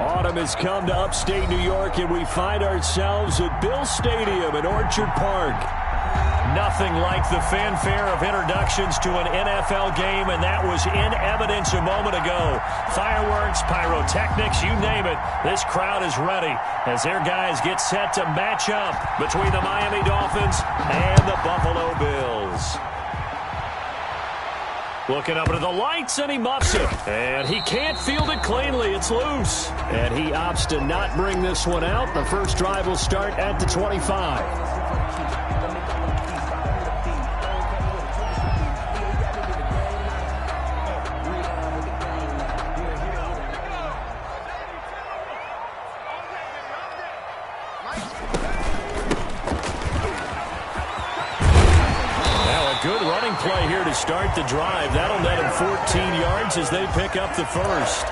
Autumn has come to upstate New York, and we find ourselves at Bill Stadium in Orchard Park. Nothing like the fanfare of introductions to an NFL game, and that was in evidence a moment ago. Fireworks, pyrotechnics, you name it. This crowd is ready as their guys get set to match up between the Miami Dolphins and the Buffalo Bills. Looking up into the lights, and he muffs it. And he can't field it cleanly. It's loose. And he opts to not bring this one out. The first drive will start at the 25. Good running play here to start the drive. That'll net him 14 yards as they pick up the first.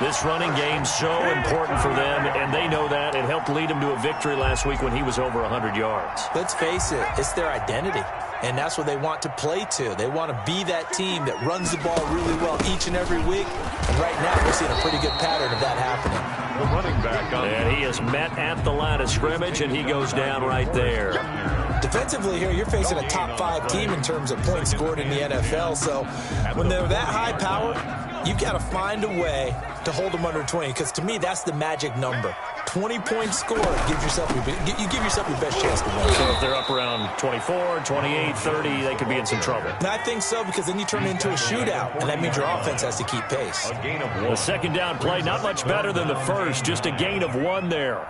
This running game's so important for them, and they know that. It helped lead him to a victory last week when he was over 100 yards. Let's face it, it's their identity, and that's what they want to play to. They want to be that team that runs the ball really well each and every week, and right now we're seeing a pretty good pattern of that happening. The running back on. And he is met at the line of scrimmage, and he goes down right there. Defensively here, you're facing a top 5 team in terms of points scored in the NFL. So when they're that high powered, you've got to find a way to hold them under 20. Because to me, that's the magic number. 20 points scored gives yourself you give yourself your best chance to win. So if they're up around 24, 28, 30, they could be in some trouble. And I think so, because then you turn it into a shootout, and that means your offense has to keep pace. The second down play, not much better than the first, just a gain of 1 there.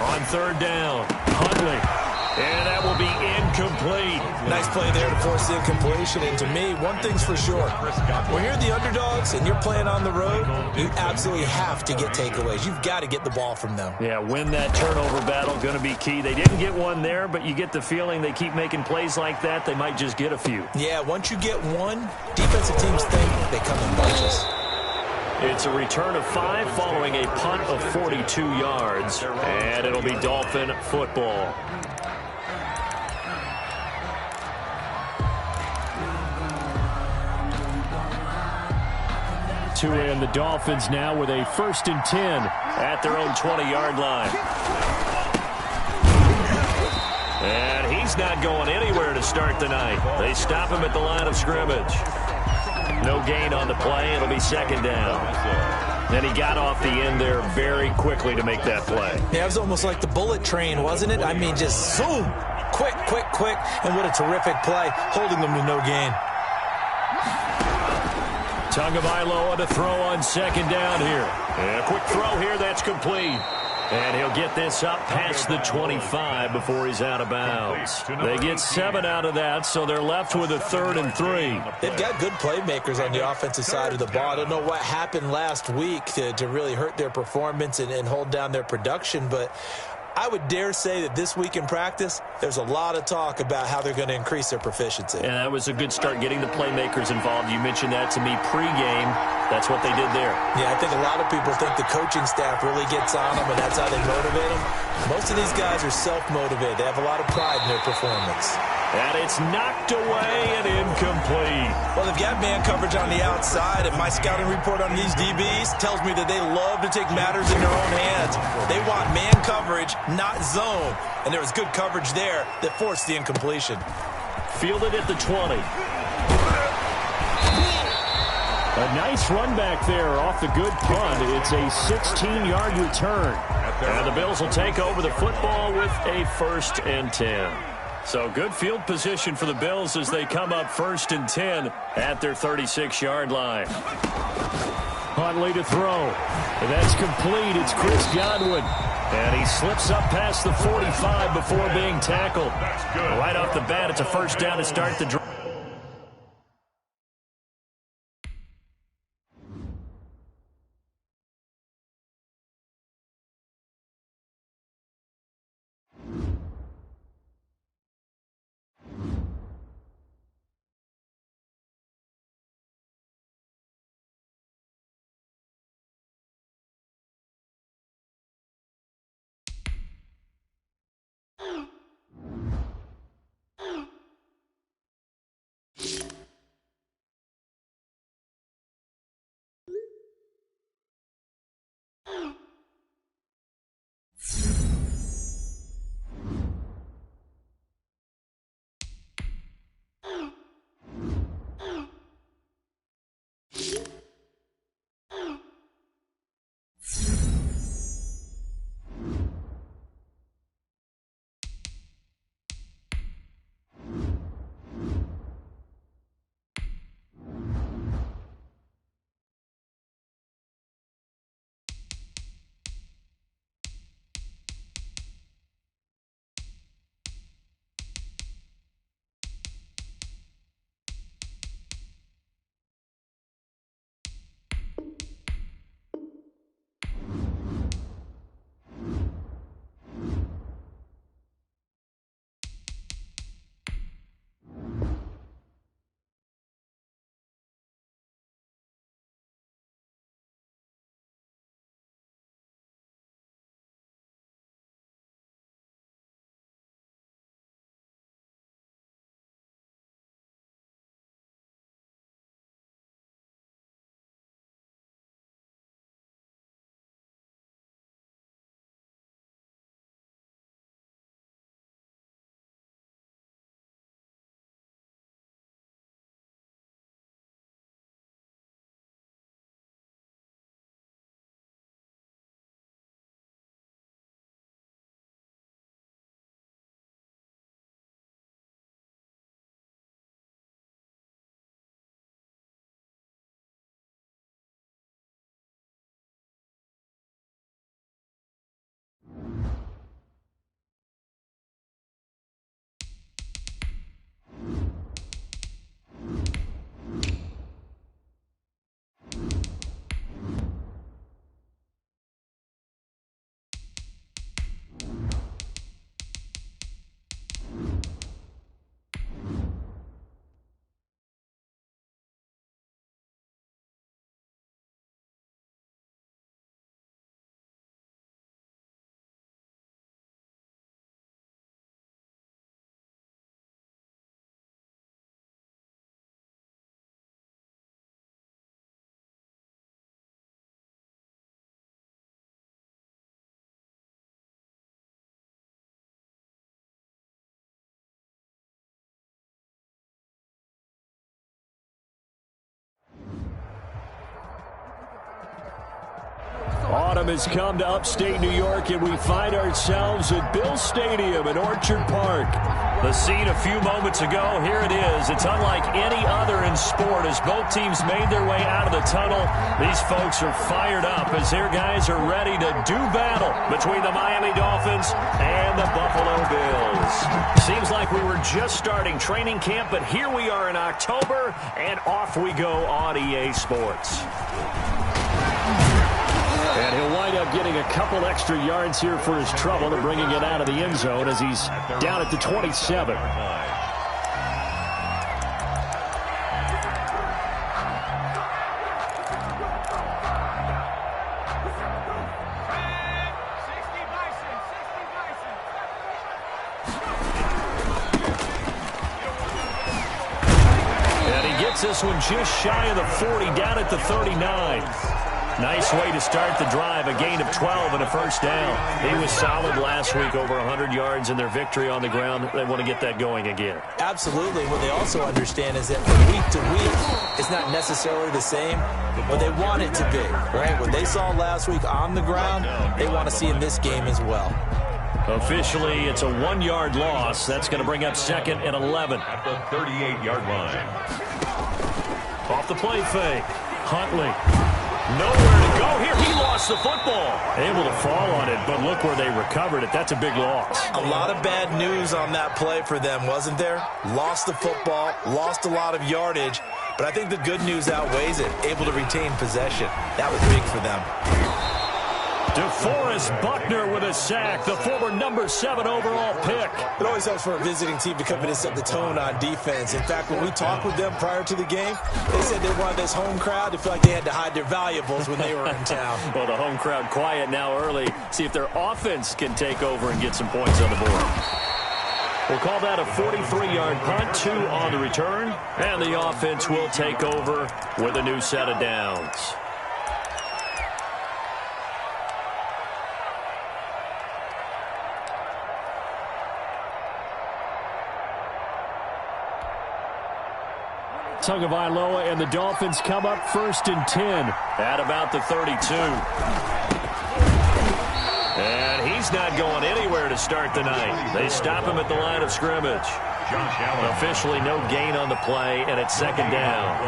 On third down, Huntley. And that will be incomplete. Nice play there to force the incompletion. And to me, one thing's for sure. When you're the underdogs and you're playing on the road, you absolutely have to get takeaways. You've got to get the ball from them. Yeah, win that turnover battle, going to be key. They didn't get one there, but you get the feeling they keep making plays like that, they might just get a few. Yeah, once you get one, defensive teams think they come in bunches. It's a return of 5 following a punt of 42 yards, and it'll be Dolphin football. To end the Dolphins now with a 1st and 10 at their own 20-yard line. And he's not going anywhere to start the night. They stop him at the line of scrimmage. No gain on the play. It'll be 2nd down. And he got off the end there very quickly to make that play. Yeah, it was almost like the bullet train, wasn't it? I mean, just zoom. Quick, quick, quick. And what a terrific play, holding them to no gain. Tagovailoa to throw on 2nd down here. And a quick throw here, that's complete. And he'll get this up past the 25 before he's out of bounds. They get 7 out of that, so they're left with a 3rd and 3. They've got good playmakers on the offensive side of the ball. I don't know what happened last week to really hurt their performance and hold down their production, but I would dare say that this week in practice, there's a lot of talk about how they're going to increase their proficiency. And that was a good start, getting the playmakers involved. You mentioned that to me pregame. That's what they did there. Yeah, I think a lot of people think the coaching staff really gets on them, and that's how they motivate them. Most of these guys are self-motivated. They have a lot of pride in their performance. And it's knocked away and incomplete. Well, they've got man coverage on the outside, and my scouting report on these DBs tells me that they love to take matters in their own hands. They want man coverage, not zone. And there was good coverage there that forced the incompletion. Fielded at the 20. A nice run back there off the good punt. It's a 16-yard return. And the Bills will take over the football with a 1st and 10. So good field position for the Bills as they come up 1st and 10 at their 36-yard line. Huntley to throw. And that's complete. It's Chris Godwin. And he slips up past the 45 before being tackled. Right off the bat, it's a 1st down to start the drive. autumn has come to upstate New York, and we find ourselves at Bill Stadium in Orchard Park. The scene a few moments ago, here it is. It's unlike any other in sport as both teams made their way out of the tunnel. These folks are fired up as their guys are ready to do battle between the Miami Dolphins and the Buffalo Bills. Seems like we were just starting training camp, but here we are in October, and off we go on EA Sports. And he'll wind up getting a couple extra yards here for his trouble and bringing it out of the end zone as he's down at the 27. And he gets this one just shy of the 40, down at the 39. Nice way to start the drive, a gain of 12 and a first down. He was solid last week, over 100 yards in their victory on the ground. They want to get that going again. Absolutely. What they also understand is that from week to week, it's not necessarily the same, but they want it to be, right? What they saw last week on the ground, they want to see in this game as well. Officially, it's a 1-yard loss. That's going to bring up 2nd and 11. At the 38-yard line. Off the play fake. Huntley. Nowhere to go here. He lost the football. Able to fall on it, but look where they recovered it. That's a big loss. A lot of bad news on that play for them, wasn't there? Lost the football, lost a lot of yardage, but I think the good news outweighs it. Able to retain possession. That was big for them. DeForest Buckner with a sack, the former number 7 overall pick. It always helps for a visiting team to come in and set the tone on defense. In fact, when we talked with them prior to the game, they said they wanted this home crowd to feel like they had to hide their valuables when they were in town. Well, the home crowd quiet now early. See if their offense can take over and get some points on the board. We'll call that a 43-yard punt, 2 on the return, and the offense will take over with a new set of downs. Tagovailoa and the Dolphins come up 1st and 10 at about the 32. And he's not going anywhere to start the night. They stop him at the line of scrimmage. Officially no gain on the play, and it's 2nd down.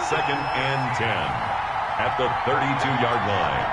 2nd and 10 at the 32-yard line.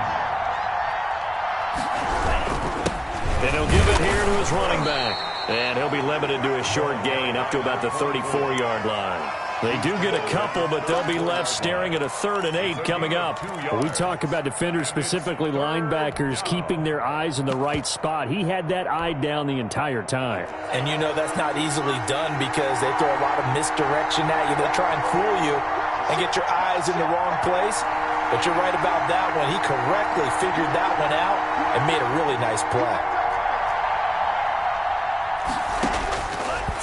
And he'll give it here to his running back. And he'll be limited to a short gain up to about the 34-yard line. They do get a couple, but they'll be left staring at a 3rd and 8 coming up. We talk about defenders, specifically linebackers, keeping their eyes in the right spot. He had that eye down the entire time. And you know that's not easily done because they throw a lot of misdirection at you. They try and fool you and get your eyes in the wrong place. But you're right about that one. He correctly figured that one out and made a really nice play.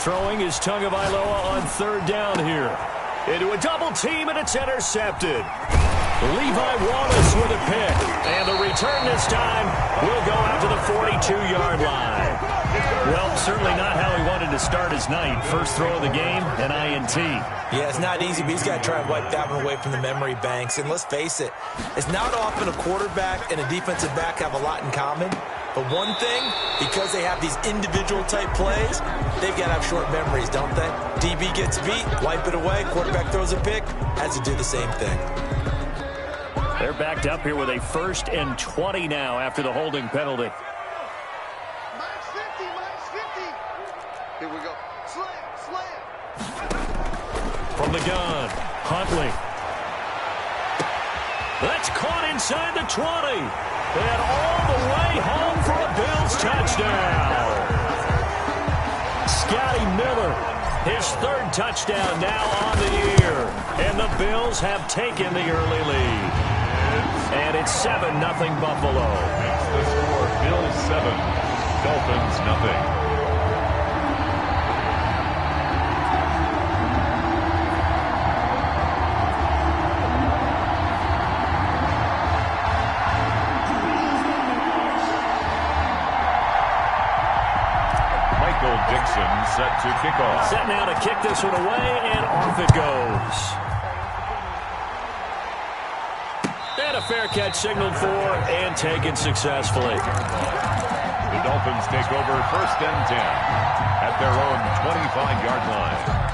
Throwing is Tagovailoa on 3rd down here. Into a double team, and it's intercepted. Levi Wallace with a pick. And the return this time will go out to the 42-yard line. Well, certainly not how he wanted to start his night. First throw of the game, an INT. Yeah, it's not easy, but he's got to try and wipe that one away from the memory banks. And let's face it, it's not often a quarterback and a defensive back have a lot in common. But one thing, because they have these individual-type plays, they've got to have short memories, don't they? DB gets beat, wipe it away, quarterback throws a pick, has to do the same thing. They're backed up here with a 1st and 20 now after the holding penalty. Here we go. Slam. From the gun, Huntley. That's caught inside the 20. And all the way home for a Bills touchdown. Scotty Miller, his 3rd touchdown now on the year. And the Bills have taken the early lead. And it's 7-0 Buffalo. That's the score. Bills 7, Dolphins 0. Set to kick off. Set now to kick this one away, and off it goes. And a fair catch signaled for and taken successfully. The Dolphins take over 1st and 10 at their own 25-yard line.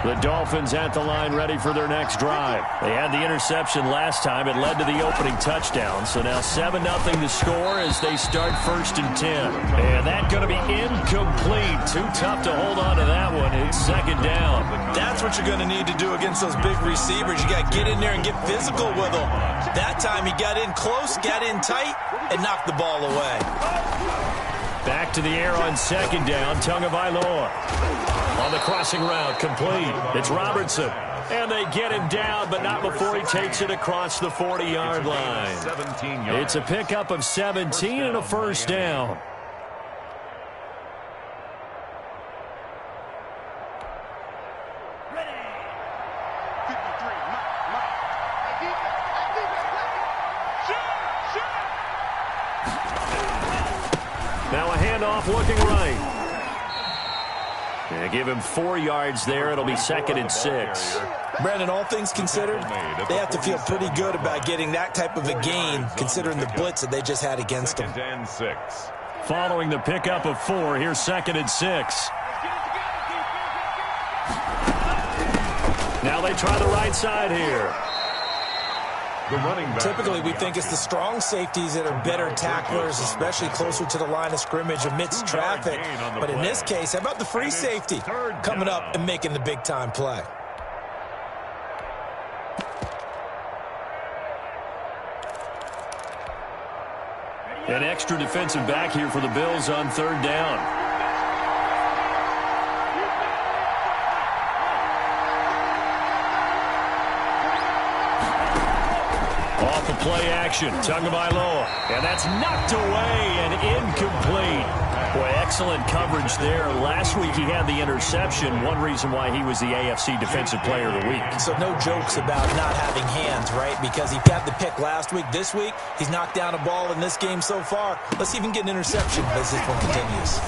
The Dolphins at the line ready for their next drive. They had the interception last time. It led to the opening touchdown. So now 7-0 to score as they start 1st and 10. And that's going to be incomplete. Too tough to hold on to that one. It's 2nd down. That's what you're going to need to do against those big receivers. You got to get in there and get physical with them. That time he got in close, got in tight, and knocked the ball away. Back to the air on 2nd down. Tagovailoa. On the crossing route, complete. It's Robertson. And they get him down, but not before he takes it across the 40-yard line. It's a pickup of 17 and a 1st down. Now a handoff looking right. They give him 4 yards there. It'll be 2nd and 6. Brandon, all things considered, they have to feel pretty good about getting that type of a gain, considering the blitz that they just had against them. Following the pickup of 4, here's 2nd and 6. Now they try the right side here. Typically, we think it's the strong safeties that are better tacklers, especially closer to the line of scrimmage amidst traffic. But in this case, how about the free safety coming up and making the big-time play? An extra defensive back here for the Bills on 3rd down. Off the play action, Tagovailoa, and that's knocked away and incomplete. Boy, excellent coverage there. Last week he had the interception, one reason why he was the AFC Defensive Player of the Week. So no jokes about not having hands, right? Because he got the pick last week. This week, he's knocked down a ball in this game so far. Let's see if he can get an interception as this one continues.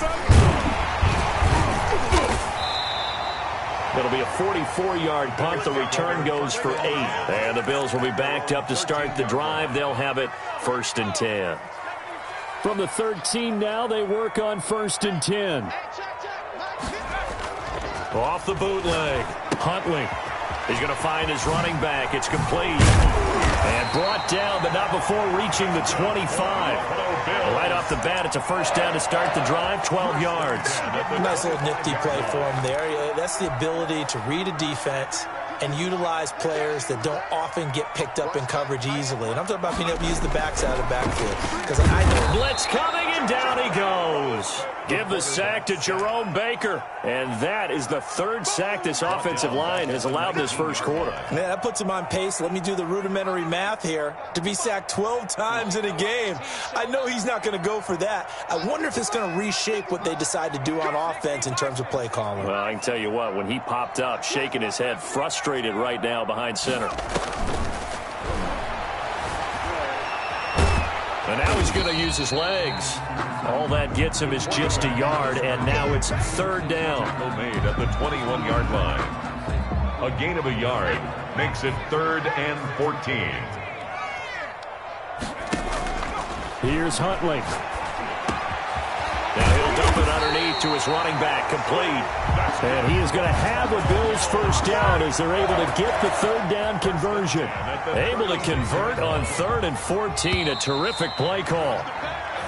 It'll be a 44-yard punt. The return goes for 8. And the Bills will be backed up to start the drive. They'll have it 1st and 10. From the 13 now, they work on 1st and 10. Off the bootleg. Huntley. He's going to find his running back. It's complete. And brought down, but not before reaching the 25. Right off the bat, it's a 1st down to start the drive, 12 yards. Nice little nifty play for him there. That's the ability to read a defense and utilize players that don't often get picked up in coverage easily. And I'm talking about being able to use the backside of the backfield. Because I know blitz coming, and down he goes. Give the sack to Jerome Baker. And that is the 3rd sack this offensive line has allowed this first quarter. Man, that puts him on pace. Let me do the rudimentary math here. To be sacked 12 times in a game, I know he's not going to go for that. I wonder if it's going to reshape what they decide to do on offense in terms of play calling. Well, I can tell you what, when he popped up, shaking his head, frustrated right now behind center. And now he's going to use his legs. All that gets him is just a yard, and now it's 3rd down. Made at the 21-yard line. A gain of a yard makes it 3rd and 14. Here's Huntley. Now he'll dump it underneath to his running back, complete. And he is going to have a Bills 1st down as they're able to get the 3rd down conversion. Able to convert on 3rd and 14. A terrific play call.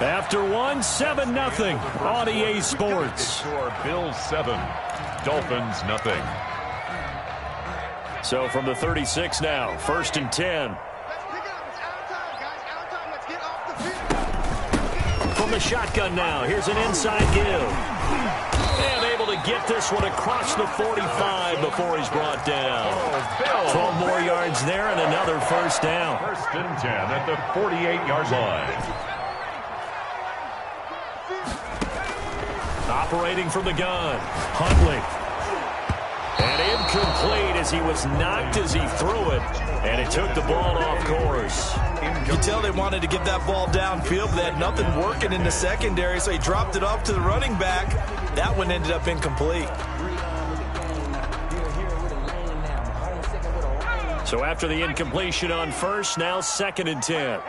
After 7-0 on EA Sports. Bills 7, Dolphins nothing. So from the 36 now, 1st and 10. From the shotgun now, here's an inside give. And able to get this one across the 45 before he's brought down. 12 more yards there and another 1st down. 1st and 10 at the 48-yard line. Operating from the gun, Huntley. And incomplete as he was knocked as he threw it. And it took the ball off course. You tell they wanted to get that ball downfield, but they had nothing working in the secondary, so he dropped it off to the running back. That one ended up incomplete. So after the incompletion on first, now 2nd and 10.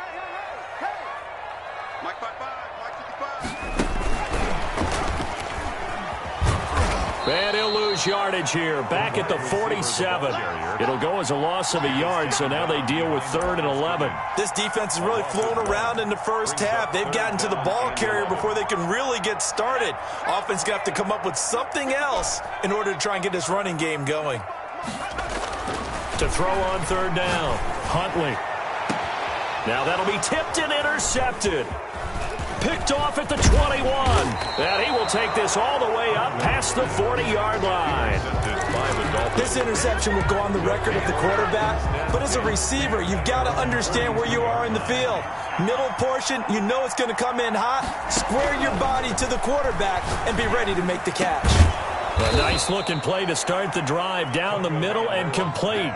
And he'll lose yardage here. Back at the 47. It'll go as a loss of a yard, so now they deal with 3rd and 11. This defense has really flown around in the first half. They've gotten to the ball carrier before they can really get started. Offense got to come up with something else in order to try and get this running game going. To throw on 3rd down, Huntley. Now that'll be tipped and intercepted. Picked off at the 21. And he will take this all the way up past the 40-yard line. This interception will go on the record of the quarterback, but as a receiver, you've got to understand where you are in the field. Middle portion, you know it's going to come in hot. Square your body to the quarterback and be ready to make the catch. A nice-looking play to start the drive down the middle and complete.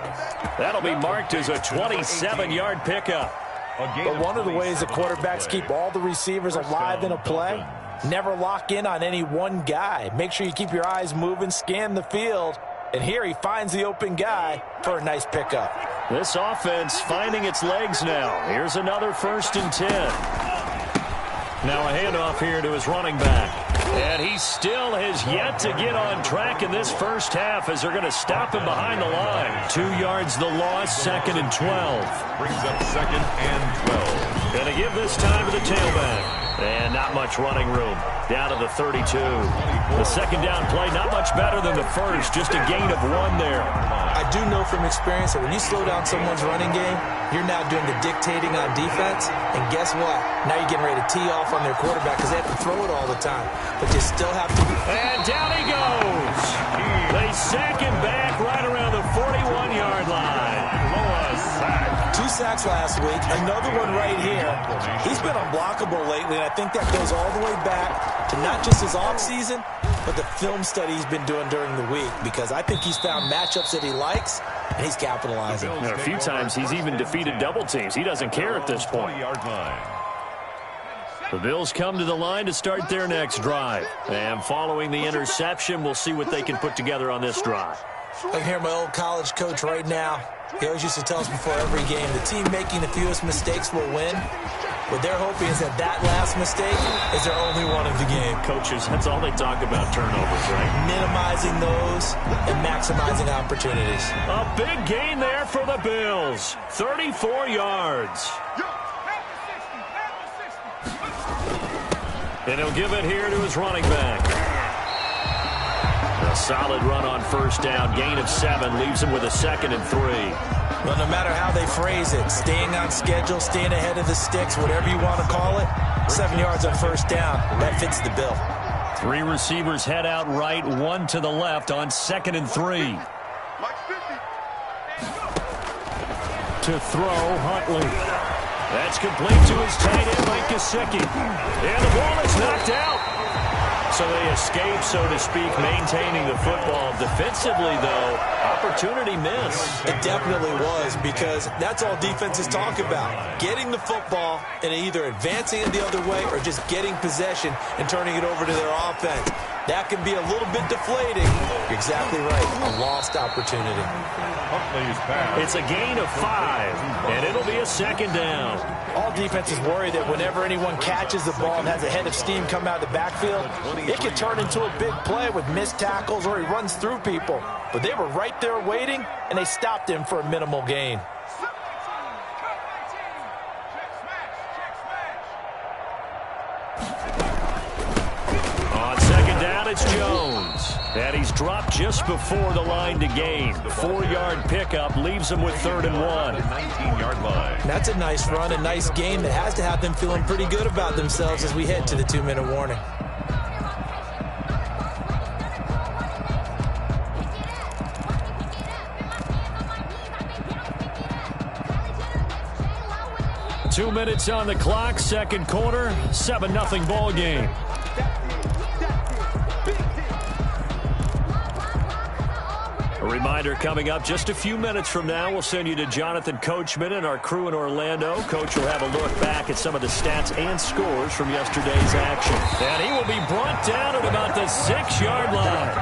That'll be marked as a 27-yard pickup. But one of the ways that quarterbacks keep all the receivers alive in a play, never lock in on any one guy. Make sure you keep your eyes moving, scan the field, and here he finds the open guy for a nice pickup. This offense finding its legs now. Here's another 1st and 10. Now a handoff here to his running back. And he still has yet to get on track in this first half as they're going to stop him behind the line. 2 yards the loss, 2nd and 12. Brings up 2nd and 12. Going to give this time to the tailback. And not much running room. Down to the 32. The 2nd down play, not much better than the first. Just a gain of 1 there. I do know from experience that when you slow down someone's running game, you're now doing the dictating on defense. And guess what? Now you're getting ready to tee off on their quarterback because they have to throw it all the time. But you still have to. And down he goes. They sack him back right around the 41-yard line. 2 sacks last week, another one right here. He's been unblockable lately, and I think that goes all the way back to not just his offseason, but the film study he's been doing during the week, because I think he's found matchups that he likes, and he's capitalizing. A few times he's even defeated double teams. He doesn't care at this point. The Bills come to the line to start their next drive. And following the interception, we'll see what they can put together on this drive. I can hear my old college coach right now. He always used to tell us before every game, the team making the fewest mistakes will win. What they're hoping is that that last mistake is their only one of the game. Coaches, that's all they talk about, turnovers, right? Minimizing those and maximizing opportunities. A big gain there for the Bills. 34 yards. And he'll give it here to his running back. A solid run on 1st down. Gain of 7 leaves him with a 2nd and 3. Well, no matter how they phrase it, staying on schedule, staying ahead of the sticks, whatever you want to call it, 7 yards on 1st down, that fits the bill. 3 receivers head out right, 1 to the left on 2nd and 3. To throw, Huntley. That's complete to his tight end, Mike Gesicki. And the ball is knocked out. So they escape, so to speak, maintaining the football. Defensively, though, opportunity missed. It definitely was, because that's all defenses talk about. Getting the football and either advancing it the other way or just getting possession and turning it over to their offense. That can be a little bit deflating. You're exactly right. A lost opportunity. It's a gain of 5, and it'll be a 2nd down. All defenses worry that whenever anyone catches the ball and has a head of steam come out of the backfield, it can turn into a big play with missed tackles or he runs through people. But they were right there waiting, and they stopped him for a minimal gain. On 2nd down, it's Jones. And he's dropped just before the line to gain. 4-yard pickup leaves him with 3rd and 1. 19-yard line. That's a nice run, a nice game that has to have them feeling pretty good about themselves as we head to the 2-minute warning. Two minutes on the clock, 2nd quarter, 7-0 ball game. A reminder coming up just a few minutes from now, we'll send you to Jonathan Coachman and our crew in Orlando. Coach will have a look back at some of the stats and scores from yesterday's action. And he will be brought down at about the 6-yard line.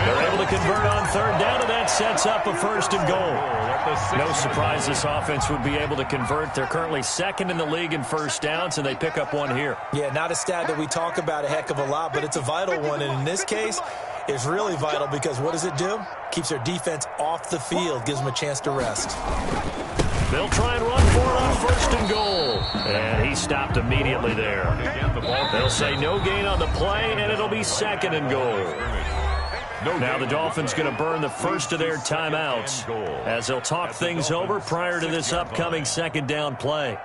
They're able to convert on third down, and that sets up a first and goal. No surprise this offense would be able to convert. They're currently second in the league in first downs, and they pick up one here. Yeah, not a stat that we talk about a heck of a lot, but it's a vital one. And in this case, it's really vital because what does it do? Keeps their defense off the field, gives them a chance to rest. They'll try and run for it on first and goal. And he stopped immediately there. They'll say no gain on the play, and it'll be second and goal. Now the Dolphins going to burn the first of their timeouts as they'll talk things over prior to this upcoming second down play.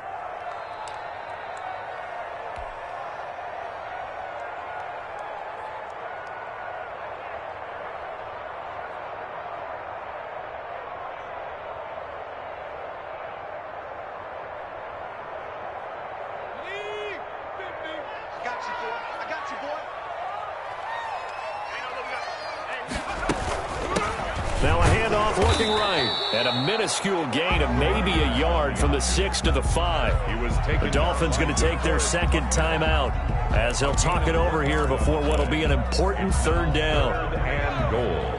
Now a handoff looking right. And a minuscule gain of maybe a yard from the 6 to the 5. The Dolphins going to take their second timeout as they'll talk it over here before what will be an important third down. And goal.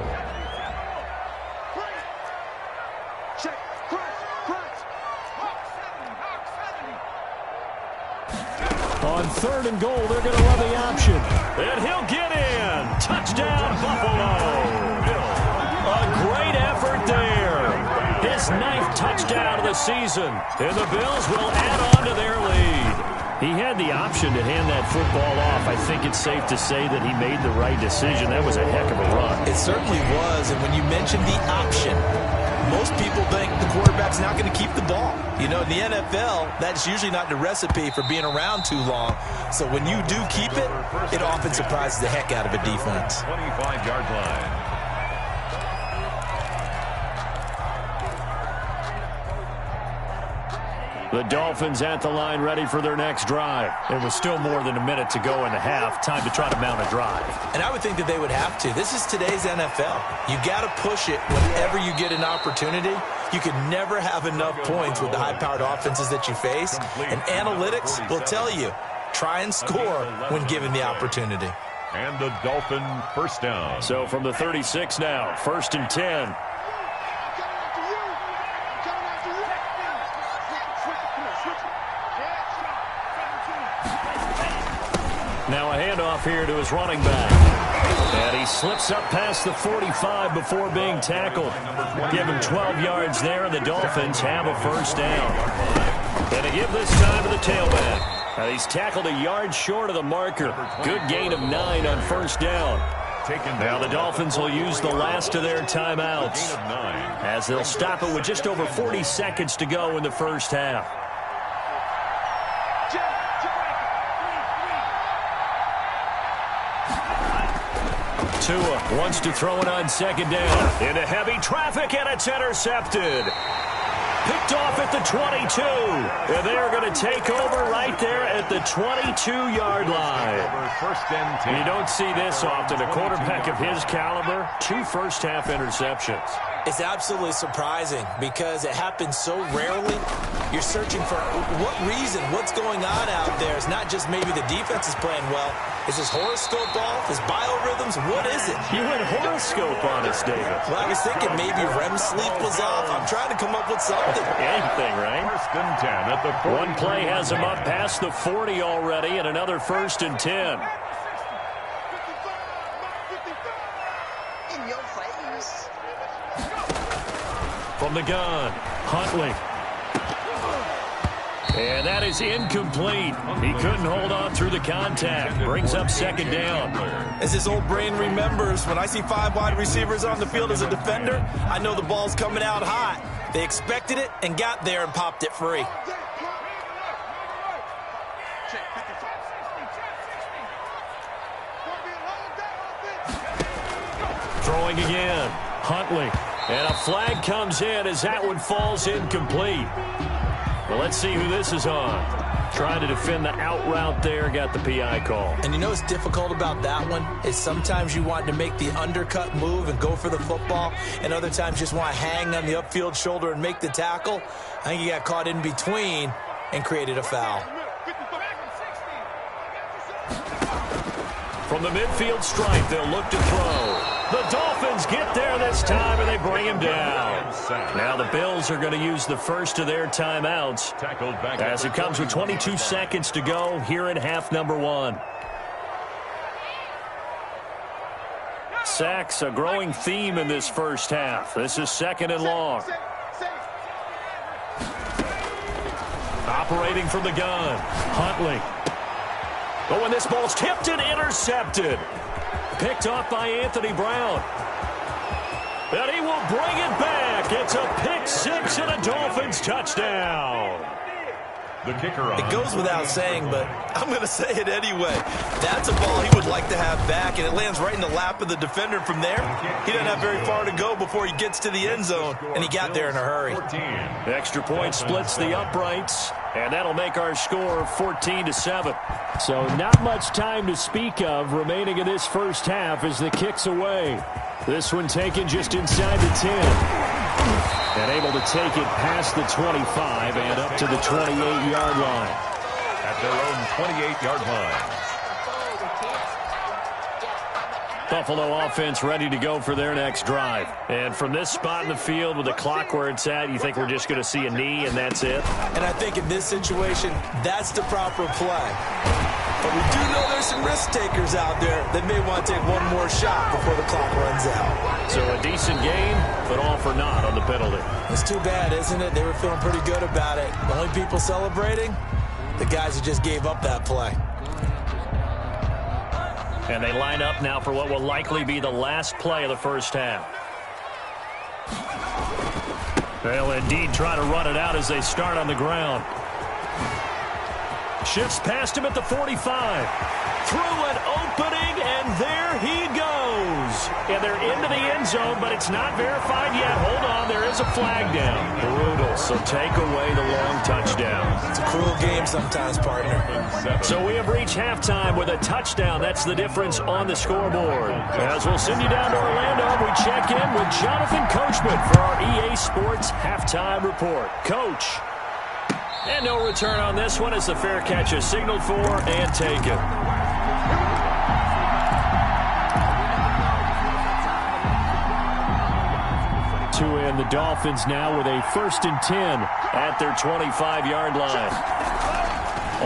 On third and goal, they're going to run the option. And he'll get in. Touchdown, Buffalo. A great effort there. His 9th touchdown of the season. And the Bills will add on to their lead. He had the option to hand that football off. I think it's safe to say that he made the right decision. That was a heck of a run. It certainly was. And when you mention the option, most people think the quarterback's not going to keep the ball. You know, in the NFL, that's usually not the recipe for being around too long. So when you do keep it, it often surprises the heck out of a defense. 25-yard line. The Dolphins at the line ready for their next drive. There was still more than a minute to go in the half. Time to try to mount a drive. And I would think that they would have to. This is today's NFL. You got to push it whenever you get an opportunity. You can never have enough points with the high-powered offenses that you face. And analytics will tell you, try and score when given the opportunity. And the Dolphin first down. So from the 36 now, 1st and 10. Now a handoff here to his running back. And he slips up past the 45 before being tackled. Give him 12 yards there, and the Dolphins have a first down. And they give this time to the tailback. Now he's tackled a yard short of the marker. Good gain of 9 on first down. Now the Dolphins will use the last of their timeouts as they'll stop it with just over 40 seconds to go in the first half. Tua wants to throw it on second down. Into heavy traffic, and it's intercepted. Picked off at the 22. And they are going to take over right there at the 22-yard line. First and 10. You don't see this often. A quarterback of his caliber, 2 first-half interceptions. It's absolutely surprising because it happens so rarely. You're searching for what reason, what's going on out there. It's not just maybe the defense is playing well. Is his horoscope off? His biorhythms? What is it? You went horoscope on us, David. Well, I was thinking maybe REM sleep was off. I'm trying to come up with something. Anything, right? First and 10 at the 40. One play has him up past the 40 already, and another 1st and 10. In your face. From the gun, Huntley. And that is incomplete. He couldn't hold on through the contact. Brings up second down. As his old brain remembers, when I see 5 wide receivers on the field as a defender, I know the ball's coming out hot. They expected it and got there and popped it free. Throwing again, Huntley. And a flag comes in as that one falls incomplete. Well, let's see who this is on. Trying to defend the out route there, got the PI call. And you know what's difficult about that one is sometimes you want to make the undercut move and go for the football, and other times you just want to hang on the upfield shoulder and make the tackle. I think he got caught in between and created a foul. From the midfield stripe, they'll look to throw. The Dolphins get there this time, and they bring him down. Now the Bills are going to use the first of their timeouts as it comes with 22 seconds to go here in half number 1. Sacks, a growing theme in this first half. This is 2nd and long. Operating from the gun, Huntley. Oh, and this ball's tipped and intercepted. Picked off by Anthony Brown. And he will bring it back. It's a pick 6 and a Dolphins touchdown. The kicker on. It goes without saying, but I'm going to say it anyway. That's a ball he would like to have back, and it lands right in the lap of the defender from there. He doesn't have very far to go before he gets to the end zone, and he got there in a hurry. The extra point splits the uprights, and that'll make our score 14-7. So not much time to speak of remaining in this first half as the kick's away. This one taken just inside the 10. And able to take it past the 25 and up to the 28-yard line. At their own 28-yard line. Buffalo offense ready to go for their next drive. And from this spot in the field with the clock where it's at, you think we're just going to see a knee and that's it? And I think in this situation, that's the proper play. But we do know there's some risk takers out there that may want to take one more shot before the clock runs out. So a decent gain, but all for naught on the penalty. It's too bad, isn't it? They were feeling pretty good about it. The only people celebrating, the guys who just gave up that play. And they line up now for what will likely be the last play of the first half. They'll indeed try to run it out as they start on the ground. Shifts past him at the 45. Through an opening, and there he goes. And they're into the end zone, but it's not verified yet. Hold on, there is a flag down. Brutal, so take away the long touchdown. It's a cruel game sometimes, partner. So we have reached halftime with a touchdown. That's the difference on the scoreboard. As we'll send you down to Orlando, we check in with Jonathan Coachman for our EA Sports Halftime Report. Coach. And no return on this one as the fair catch is signaled for and taken. To end the Dolphins now with a 1st and 10 at their 25-yard line.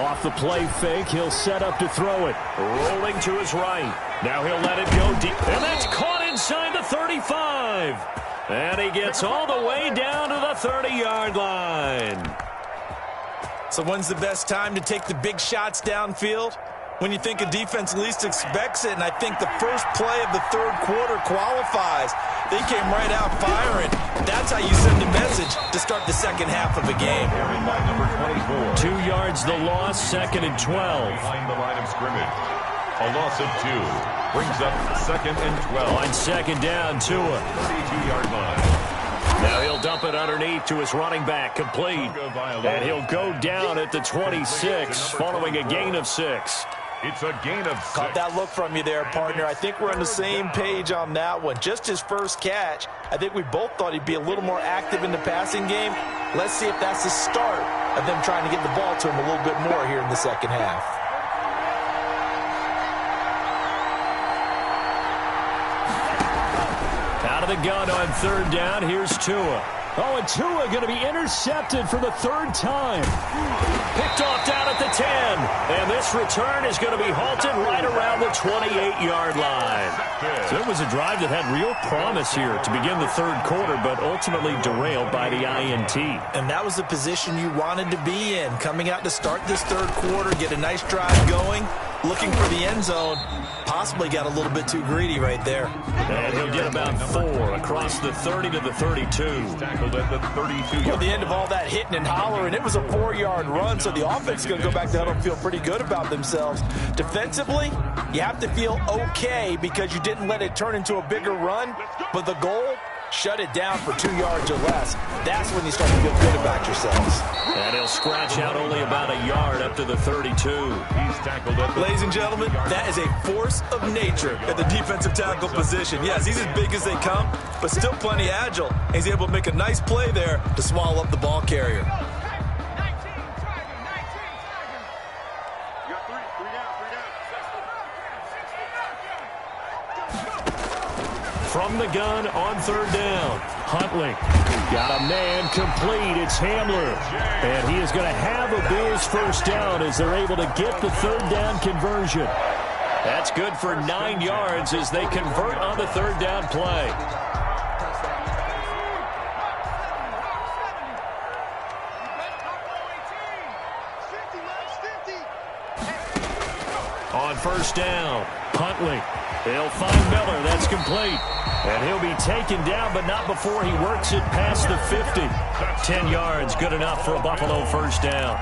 Off the play fake, he'll set up to throw it. Rolling to his right. Now he'll let it go deep. And that's caught inside the 35. And he gets all the way down to the 30-yard line. So when's the best time to take the big shots downfield? When you think a defense least expects it, and I think the first play of the third quarter qualifies. They came right out firing. That's how you send a message to start the second half of a game. 2 yards the loss, 2nd and 12. Behind the line of scrimmage. A loss of 2 brings up 2nd and 12. On 2nd down, Tua. 32-yard line. Now he'll dump it underneath to his running back, complete. And he'll go down at the 26 following a gain of 6. It's a gain of 6. Caught that look from you there, partner. I think we're on the same page on that one. Just his first catch. I think we both thought he'd be a little more active in the passing game. Let's see if that's the start of them trying to get the ball to him a little bit more here in the second half. Out of the gun on 3rd down, here's Tua. Oh, and Tua going to be intercepted for the 3rd time. Picked off down at the 10. And this return is going to be halted right around the 28-yard line. So it was a drive that had real promise here to begin the 3rd quarter, but ultimately derailed by the INT. And that was the position you wanted to be in. Coming out to start this 3rd quarter, get a nice drive going, looking for the end zone. Possibly got a little bit too greedy right there. And he'll get about 4 across the 30 to the 32. Tackled at the 32-yard At the end of all that hitting and hollering, it was a 4-yard run, so the offense is going to go back to huddle and feel pretty good about themselves. Defensively, you have to feel okay because you didn't let it turn into a bigger run, but the goal, shut it down for 2 yards or less. That's when you start to feel good about yourselves. And he'll scratch out only about a yard up to the 32. He's tackled at the... Ladies and gentlemen, that is a force of nature at the defensive tackle position. Yes, he's as big as they come, but still plenty agile. He's able to make a nice play there to swallow up the ball carrier. From the gun on 3rd down. Huntley got a man complete. It's Hamler. And he is going to have a Bills first down as they're able to get the 3rd down conversion. That's good for 9 yards as they convert on the 3rd down play. On 1st down, Huntley. They'll find Miller. That's complete. And he'll be taken down, but not before he works it past the 50. 10 yards, good enough for a Buffalo first down.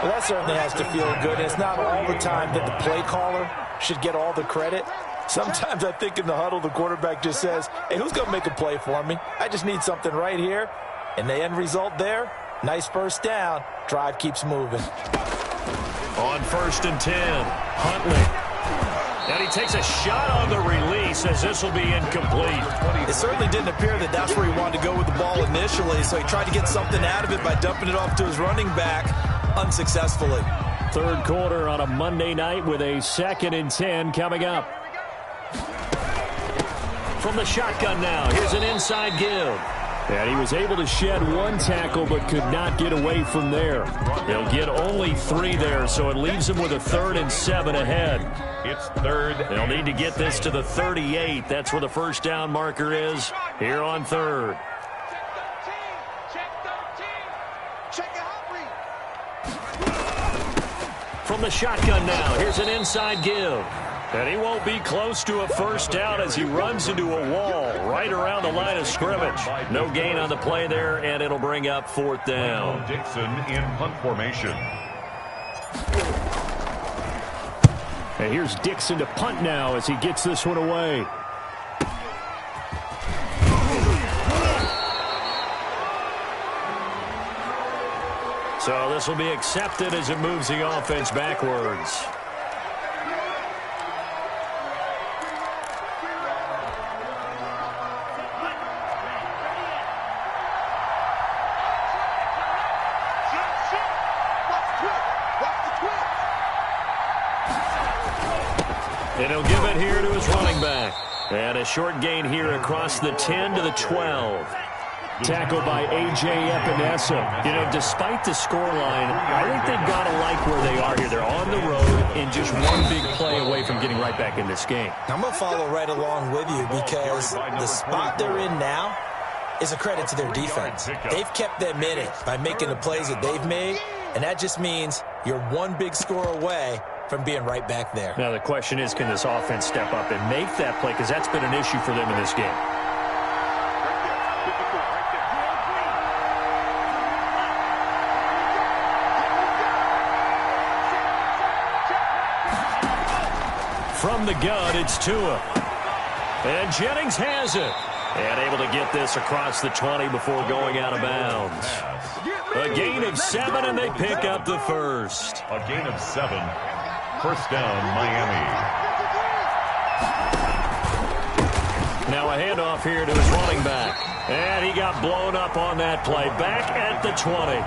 Well, that certainly has to feel good. It's not all the time that the play caller should get all the credit. Sometimes I think in the huddle, the quarterback just says, hey, who's going to make a play for me? I just need something right here. And the end result there, nice first down. Drive keeps moving. On 1st and 10, Huntley. And he takes a shot on the release as this will be incomplete. It certainly didn't appear that that's where he wanted to go with the ball initially, so he tried to get something out of it by dumping it off to his running back unsuccessfully. 3rd quarter on a Monday night with a 2nd and 10 coming up. From the shotgun now, here's an inside give. And he was able to shed 1 tackle but could not get away from there. He'll get only 3 there, so it leaves him with a 3rd and 7 ahead. It's 3rd. They'll need to get this to the 38. That's where the first down marker is here on 3rd. From the shotgun now, here's an inside give. And he won't be close to a first down as he runs into a wall right around the line of scrimmage. No gain on the play there, and it'll bring up 4th down. Dixon in punt formation. And here's Dixon to punt now as he gets this one away. So this will be accepted as it moves the offense backwards. And he'll give it here to his running back. And a short gain here across the 10 to the 12. Tackled by A.J. Epinesa. You know, despite the scoreline, I think they've got to like where they are here. They're on the road and just one big play away from getting right back in this game. I'm going to follow right along with you because the spot they're in now is a credit to their defense. They've kept them in it by making the plays that they've made, and that just means you're one big score away from being right back there. Now the question is, can this offense step up and make that play? Because that's been an issue for them in this game. From the gun, it's Tua. And Jennings has it. And able to get this across the 20 before going out of bounds. A gain of 7, and they pick up the first. A gain of 7. First down, Miami. Now a handoff here to his running back. And he got blown up on that play. Back at the 20.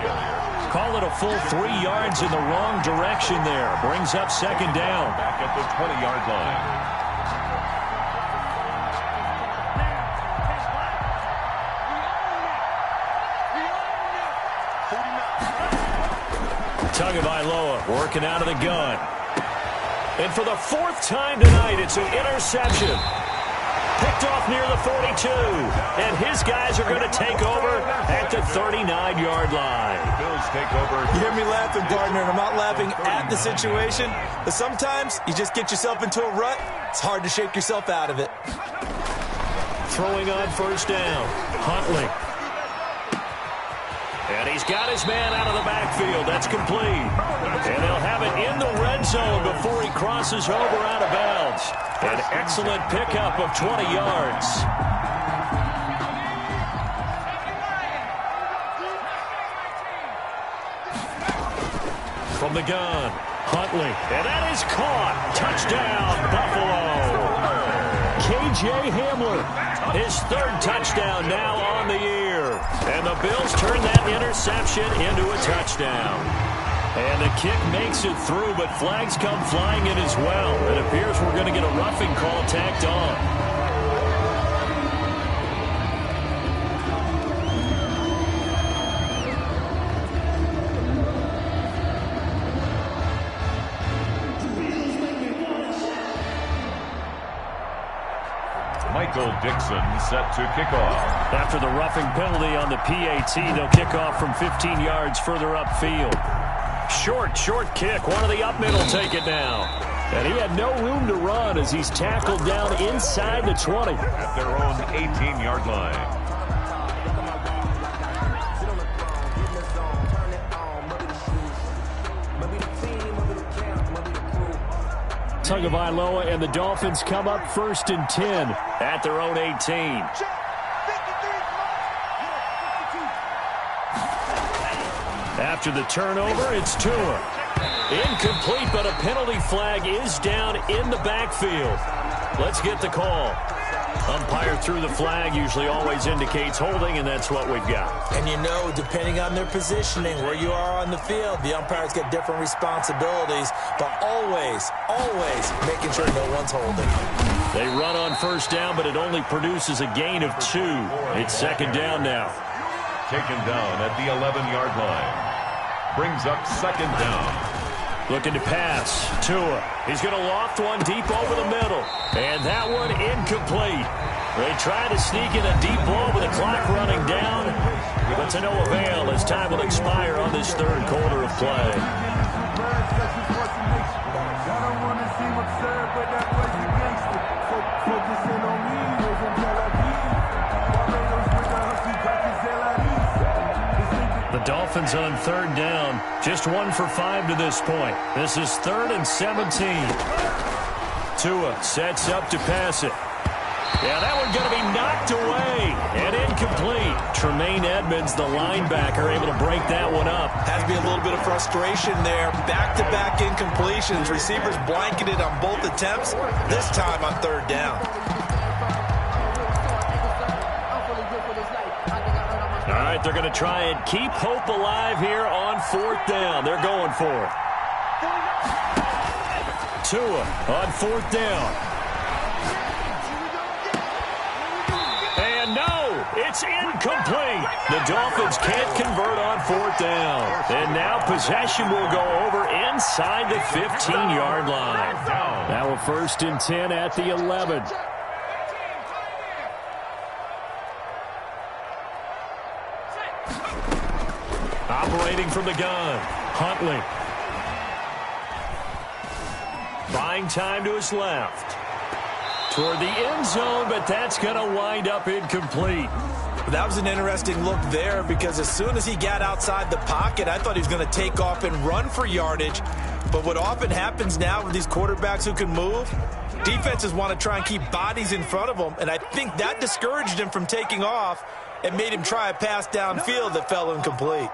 Call it a full 3 yards in the wrong direction there. Brings up 2nd down. Back at the 20-yard line. Tagovailoa working out of the gun. And for the 4th time tonight, it's an interception. Picked off near the 42. And his guys are going to take over at the 39-yard line. Bills take over. You hear me laughing, partner, and I'm not laughing at the situation. But sometimes you just get yourself into a rut. It's hard to shake yourself out of it. Throwing on first down. Huntley. And he's got his man out of the backfield. That's complete. And they'll have it in the red zone before he crosses over out of bounds. An excellent pickup of 20 yards. From the gun, Huntley. And that is caught. Touchdown, Buffalo. K.J. Hamler, his third touchdown now on the year. And the Bills turn that interception into a touchdown. And the kick makes it through, but flags come flying in as well. It appears we're going to get a roughing call tacked on. Michael Dixon set to kick off. After the roughing penalty on the PAT, they'll kick off from 15 yards further upfield. Short kick. One of the up middle take it down. And he had no room to run as he's tackled down inside the 20. At their own 18-yard line. Tagovailoa and the Dolphins come up 1st and 10 at their own 18. After the turnover, it's Tua. Incomplete, but a penalty flag is down in the backfield. Let's get the call. Umpire threw the flag, usually always indicates holding, and that's what we've got. And you know, depending on their positioning, where you are on the field, the umpires get different responsibilities, but always making sure no one's holding. They run on 1st down, but it only produces a gain of 2. It's 2nd down now. Taken down at the 11-yard line. Brings up 2nd down. Looking to pass. Tua. He's going to loft one deep over the middle. And that one incomplete. They try to sneak in a deep ball with the clock running down. But to no avail as time will expire on this 3rd quarter of play. The Dolphins on 3rd down. Just 1 for 5 to this point. This is 3rd and 17. Tua sets up to pass it. Yeah, that one's going to be knocked away and incomplete. Tremaine Edmonds, the linebacker, able to break that one up. Has to be a little bit of frustration there. Back-to-back incompletions. Receivers blanketed on both attempts. This time on 3rd down. All right, they're going to try and keep hope alive here on 4th down. They're going for it. Tua on 4th down. And no, it's incomplete. The Dolphins can't convert on 4th down. And now possession will go over inside the 15-yard line. Now a 1st and 10 at the 11. Operating from the gun, Huntley. Buying time to his left. Toward the end zone, but that's going to wind up incomplete. That was an interesting look there because as soon as he got outside the pocket, I thought he was going to take off and run for yardage. But what often happens now with these quarterbacks who can move, defenses want to try and keep bodies in front of them, and I think that discouraged him from taking off and made him try a pass downfield that fell incomplete.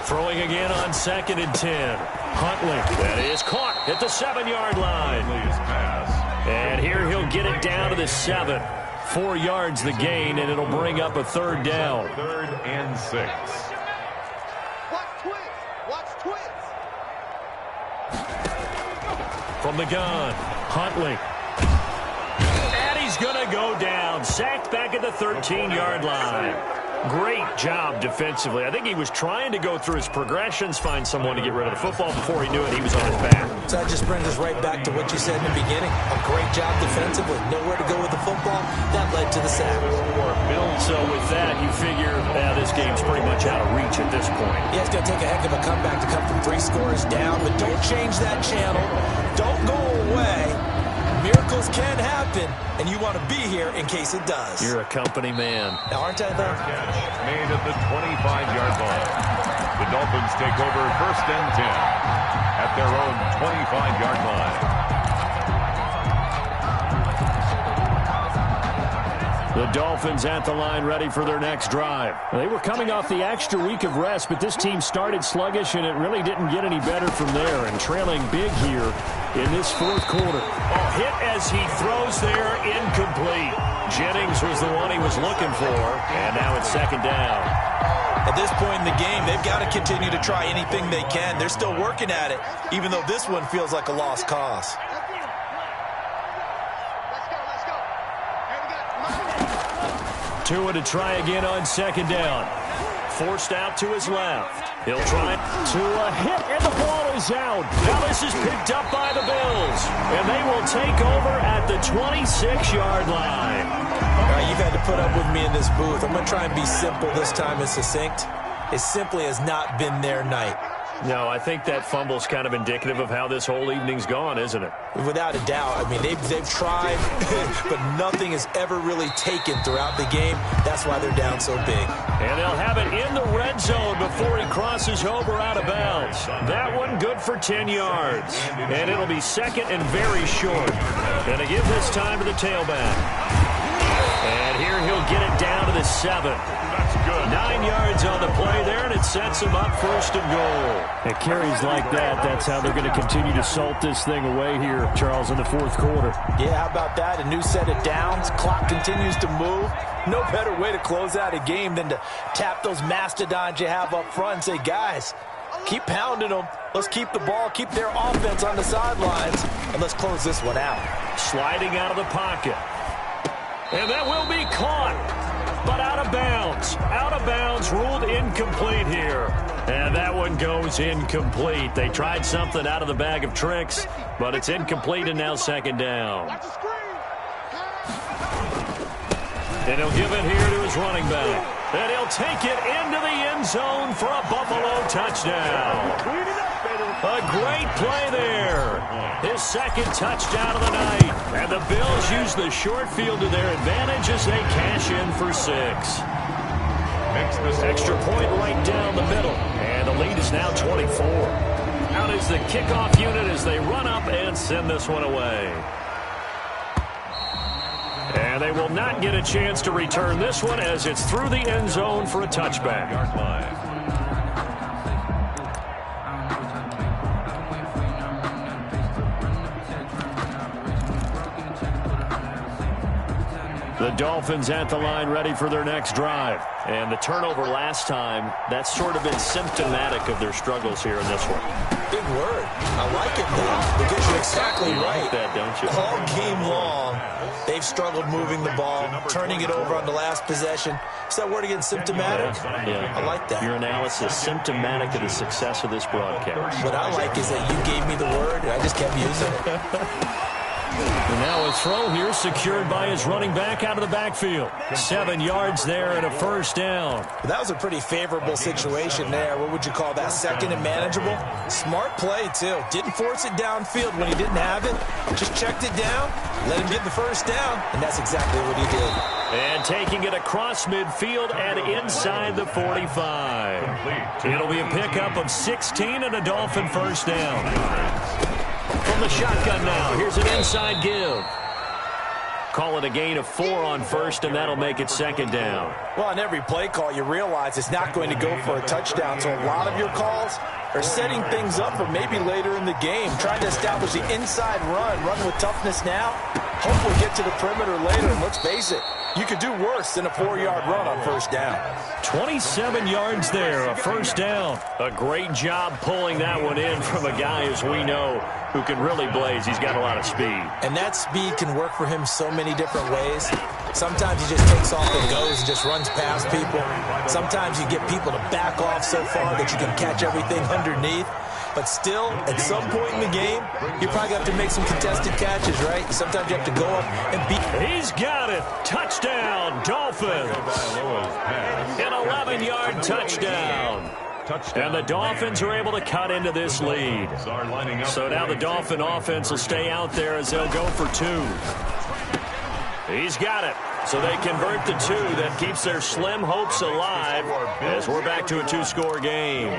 Throwing again on 2nd and 10. Huntley, that is caught at the 7-yard line. And here he'll get it down to the 7. 4 yards the gain, and it'll bring up a 3rd down. 3rd and 6. Watch twins. From the gun, Huntley. And he's going to go down. Sacked back at the 13-yard line. Great job defensively. I think he was trying to go through his progressions, find someone to get rid of the football. Before he knew it, he was on his back. So that just brings us right back to what you said in the beginning. A great job defensively. Nowhere to go with the football. That led to the sack. So with that, you figure this game's pretty much out of reach at this point. Yeah, it's going to take a heck of a comeback to come from 3 scores down, but don't change that channel. Don't go away. Miracles can happen, and you want to be here in case it does. You're a company man. Aren't I, though? Catch made at the 25-yard line. The Dolphins take over 1st and 10 at their own 25-yard line. The Dolphins at the line ready for their next drive. They were coming off the extra week of rest, but this team started sluggish, and it really didn't get any better from there, and trailing big here in this fourth quarter. A hit as he throws there, incomplete. Jennings was the one he was looking for, and now it's second down. At this point in the game, they've got to continue to try anything they can. They're still working at it, even though this one feels like a lost cause. Tua to try again on second down. Forced out to his left. He'll try Tua hit, and the ball is out. Now this is picked up by the Bills, and they will take over at the 26-yard line. All right, you've had to put up with me in this booth. I'm going to try and be simple this time and succinct. It simply has not been their night. No, I think that fumble's kind of indicative of how this whole evening's gone, isn't it? Without a doubt. I mean, they've tried, but nothing is ever really taken throughout the game. That's why they're down so big. And they'll have it in the red zone before he crosses over out of bounds. That one good for 10 yards. And it'll be second and very short. Gonna give this time to the tailback. And here he'll get it down to the 7. That's good. 9 yards on the play there, and it sets him up first and goal. It carries like that. That's how they're going to continue to salt this thing away here, Charles, in the fourth quarter. Yeah, how about that? A new set of downs. Clock continues to move. No better way to close out a game than to tap those mastodons you have up front and say, guys, keep pounding them. Let's keep the ball, keep their offense on the sidelines, and let's close this one out. Sliding out of the pocket. And that will be caught, but out of bounds. Out of bounds, ruled incomplete here. And that one goes incomplete. They tried something out of the bag of tricks, but it's incomplete, and now second down. And he'll give it here to his running back. And he'll take it into the end zone for a Buffalo touchdown. A great play there. His second touchdown of the night. And the Bills use the short field to their advantage as they cash in for 6. Extra point right down the middle. And the lead is now 24. Out is the kickoff unit as they run up and send this one away. And they will not get a chance to return this one as it's through the end zone for a touchback. The Dolphins at the line ready for their next drive. And the turnover last time, that's sort of been symptomatic of their struggles here in this one. Big word. I like it, though, because you're exactly right. Like that, don't you? All game long, they've struggled moving the ball, turning it over on the last possession. Is that word again, symptomatic? Yeah. I like that. Your analysis symptomatic of the success of this broadcast. What I like is that you gave me the word, and I just kept using it. And now a throw here secured by his running back out of the backfield. 7 yards there and a first down. That was a pretty favorable situation there. What would you call that? Second and manageable? Smart play, too. Didn't force it downfield when he didn't have it. Just checked it down, let him get the first down, and that's exactly what he did. And taking it across midfield and inside the 45. It'll be a pickup of 16 and a Dolphin first down. From the shotgun now, here's an inside give. Call it a gain of 4 on first, and that'll make it second down. Well, on every play call, you realize it's not going to go for a touchdown, so a lot of your calls are setting things up for maybe later in the game, trying to establish the inside run with toughness now, hopefully get to the perimeter later, and let's face it, you could do worse than a 4-yard run on first down. 27 yards there, a first down. A great job pulling that one in from a guy, as we know, who can really blaze. He's got a lot of speed. And that speed can work for him so many different ways. Sometimes he just takes off and goes and just runs past people. Sometimes you get people to back off so far that you can catch everything underneath. But still, at some point in the game, you probably have to make some contested catches, right? Sometimes you have to go up and beat. He's got it. Touchdown, Dolphins. An 11-yard touchdown. And the Dolphins are able to cut into this lead. So now the Dolphin offense will stay out there as they'll go for 2. He's got it. So they convert the 2. That keeps their slim hopes alive as we're back to a 2-score game.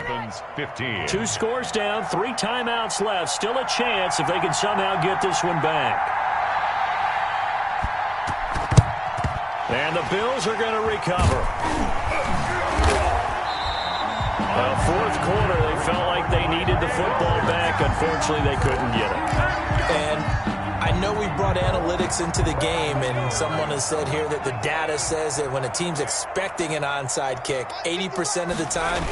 2 scores down, 3 timeouts left. Still a chance if they can somehow get this one back. And the Bills are going to recover. Fourth quarter, they felt like they needed the football back. Unfortunately, they couldn't get it. And I know we brought analytics into the game, and someone has said here that the data says that when a team's expecting an onside kick, 80% of the time,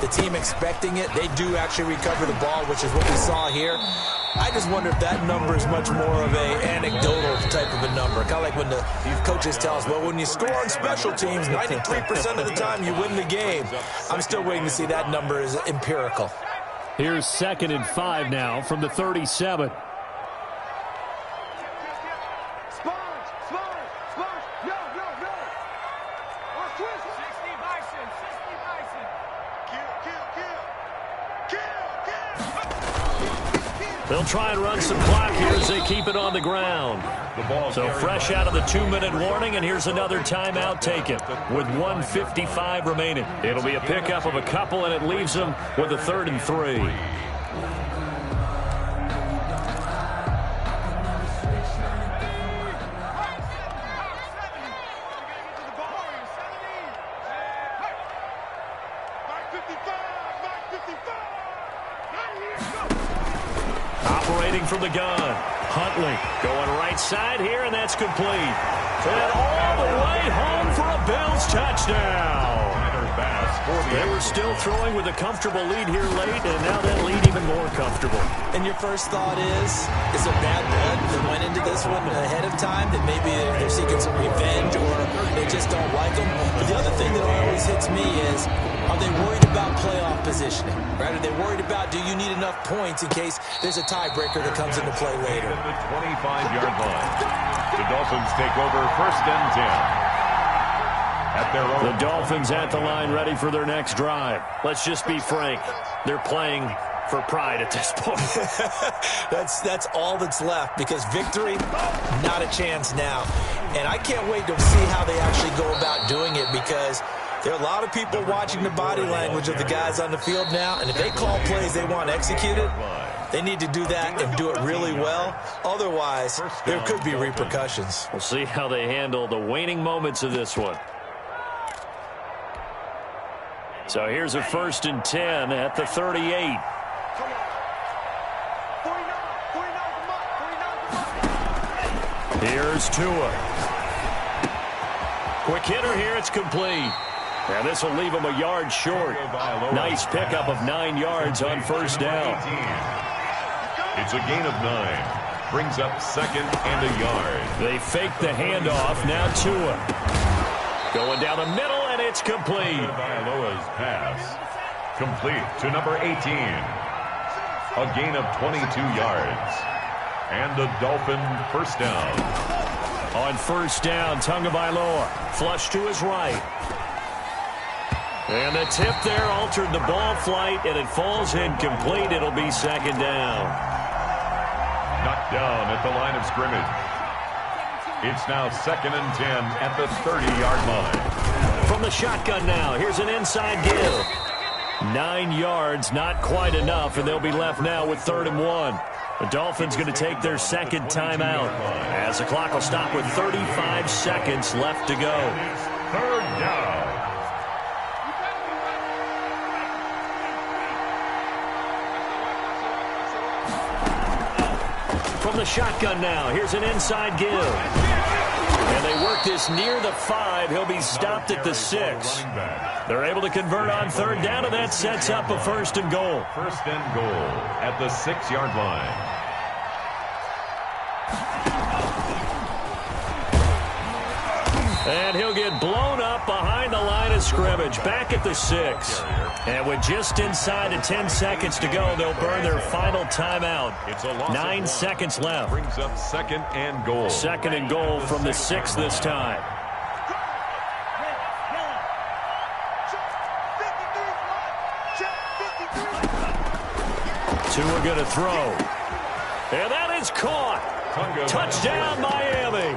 the team expecting it, they do actually recover the ball, which is what we saw here. I just wonder if that number is much more of a anecdotal type of a number. Kind of like when the coaches tell us, well, when you score on special teams, 93% of the time you win the game. I'm still waiting to see that number is empirical. Here's 2nd and 5 now from the 37. They'll try and run some clock here as they keep it on the ground. So fresh out of the 2-minute warning, and here's another timeout taken with 1:55 remaining. It'll be a pickup of a couple, and it leaves them with a 3rd and 3. Operating from the gun. Huntley going right side here, and that's complete. And all the way home for a Bills touchdown. They were still throwing with a comfortable lead here late, and now that lead even more comfortable. And your first thought is there bad blood that went into this one ahead of time, that maybe they're seeking some revenge or they just don't like them? But the other thing that always hits me is, are they worried about playoff positioning? Right? Are they worried about, do you need enough points in case there's a tiebreaker that comes into play later? The 25-yard line. The Dolphins take over 1st and 10. The Dolphins at the line, ready for their next drive. Let's just be frank. They're playing for pride at this point. That's all that's left, because victory, not a chance now. And I can't wait to see how they actually go about doing it, because there are a lot of people watching the body language of the guys on the field now, and if they call plays they want executed, they need to do that and do it really well. Otherwise, there could be repercussions. We'll see how they handle the waning moments of this one. So here's a 1st and 10 at the 38. Here's Tua. Quick hitter here, it's complete. And this will leave him a yard short. Nice pickup of 9 yards on 1st down. It's a gain of 9. Brings up 2nd and a yard. They fake the handoff. Now Tua. Going down the middle, and it's complete. Tagovailoa's pass. Complete to number 18. A gain of 22 yards. And a Dolphin 1st down. On 1st down, Tagovailoa. Flush to his right. And the tip there altered the ball flight, and it falls incomplete. It'll be 2nd down. Knocked down at the line of scrimmage. It's now 2nd and 10 at the 30-yard line. From the shotgun now, here's an inside give. 9 yards, not quite enough, and they'll be left now with 3rd and 1. The Dolphins going to take their 2nd timeout, as the clock will stop with 35 seconds left to go. 3rd down. From the shotgun now, here's an inside give. And they work this near the 5. He'll be stopped at the 6. They're able to convert on 3rd down, and that sets up a 1st and goal. 1st and goal at the 6-yard line. And he'll get blown up behind the line of scrimmage, back at the 6. And with just inside of 10 seconds to go, they'll burn their final timeout. 9 seconds left. Brings up 2nd and goal. 2nd and goal from the 6 this time. Two are going to throw. And that is caught. Touchdown, Miami.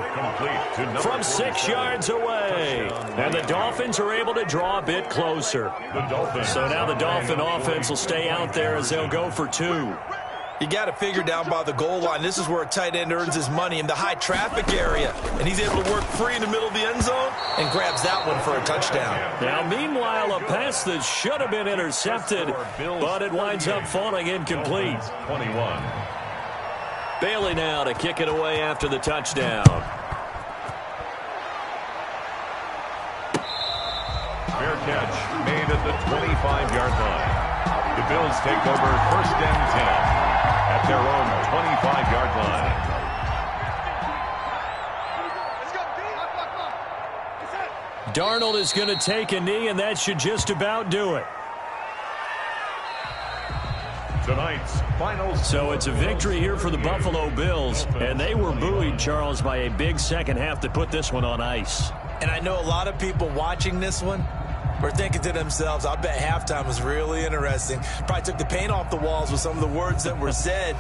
From 6 yards away. And the Dolphins are able to draw a bit closer. So now the Dolphin offense will stay out there as they'll go for 2. You got to figure down by the goal line. This is where a tight end earns his money in the high traffic area. And he's able to work free in the middle of the end zone and grabs that one for a touchdown. Now, meanwhile, a pass that should have been intercepted, but it winds up falling incomplete. 21. Bailey now to kick it away after the touchdown. Fair catch made at the 25-yard line. The Bills take over 1st and 10 at their own 25-yard line. Darnold is going to take a knee, and that should just about do it. Tonight's final. So it's a victory here for the Buffalo Bills, and they were buoyed, Charles, by a big second half to put this one on ice. And I know a lot of people watching this one were thinking to themselves, I bet halftime was really interesting. Probably took the paint off the walls with some of the words that were said.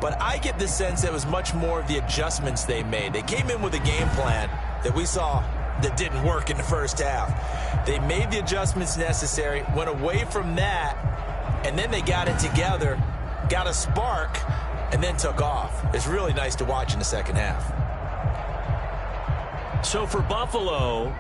But I get the sense that it was much more of the adjustments they made. They came in with a game plan that we saw that didn't work in the first half. They made the adjustments necessary, went away from that, and then they got it together, got a spark, and then took off. It's really nice to watch in the second half. So for Buffalo,